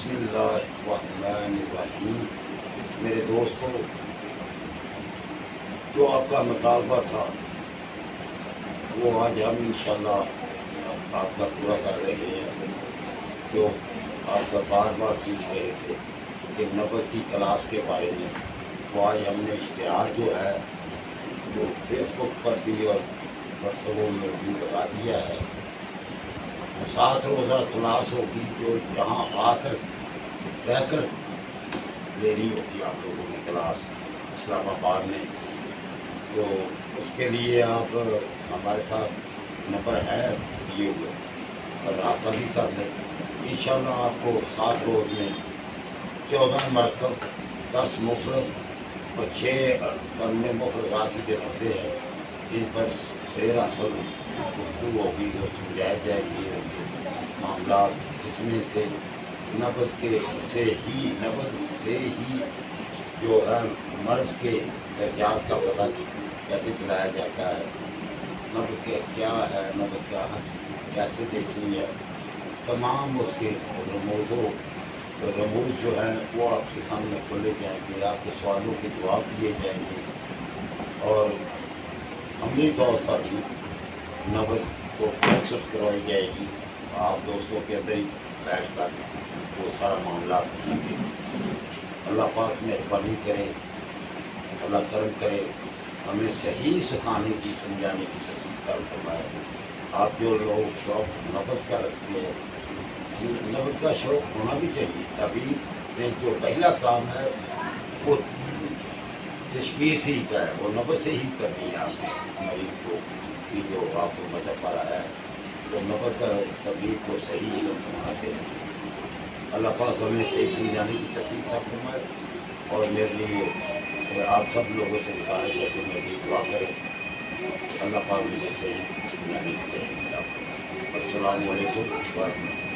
بسم اللہ الرحمن الرحیم۔ میرے دوستوں، جو آپ کا مطالبہ تھا وہ آج ہم انشاءاللہ آپ کا پورا کر رہے ہیں۔ جو آپ کا بار بار پوچھ رہے تھے کہ نبض کی کلاس کے بارے میں، وہ آج ہم نے اشتہار جو ہے وہ فیس بک پر بھی اور واٹسپوں میں بھی لگا دیا ہے۔ 7 روزہ کلاس ہوگی جو یہاں آ کر رہ کر لینی ہوگی آپ لوگوں نے کلاس اسلام آباد میں۔ تو اس کے لیے آپ ہمارے ساتھ نمبر ہے دیے ہوئے اور رابطہ بھی کر لیں۔ انشاءاللہ آپ کو 7 روز میں 14 مرکب، 10 مفرد اور 6 کرنے مفردات کی جو لفظیں ہیں ان پر سیر اصل گفتگو ہوگی اور سمجھائے جائیں گے ان کے معاملات، جس میں سے نبض سے ہی جو ہے مرض کے درجات کا پتہ کیسے چلایا جاتا ہے، نبض کے کیا ہے، نبض کا کیسے دیکھنی ہے، تمام اس کے رموز جو ہیں وہ آپ کے سامنے کھولے جائیں گے، آپ کے سوالوں کے جواب دیے جائیں گے اور عملی طور پر بھی نبض کو پریکٹس کروائی جائے گی۔ آپ دوستوں کے اندر ہی بیٹھ کر وہ سارا معاملات ہوں گے۔ اللہ پاک مہربانی کرے، اللہ کرم کرے، ہمیں صحیح سکھانے کی، سمجھانے کی توفیق عطا فرمائے۔ آپ جو لوگ شوق نبض کا رکھتے ہیں، نبض کا شوق ہونا بھی چاہیے، تبھی میں جو پہلا کام ہے وہ تشخیص ہی کا ہے، وہ نبض سے ہی کرنی ہے۔ آپ کے مریض کو کی جو آپ کو مدد پا رہا ہے وہ نبض کا طبیب کو صحیح علم ہونا چاہیے۔ اللہ پاک ہمیں صحیح سمجھانے کی توفیق عطا فرمائے اور میرے لیے آپ سب لوگوں سے گزارش ہے کہ میرے لیے دعا کریں۔ اللہ پاک مجھے صحیح سمجھانے کی توفیق عطا فرمائے۔ السلام علیکم ورحمۃ اللہ۔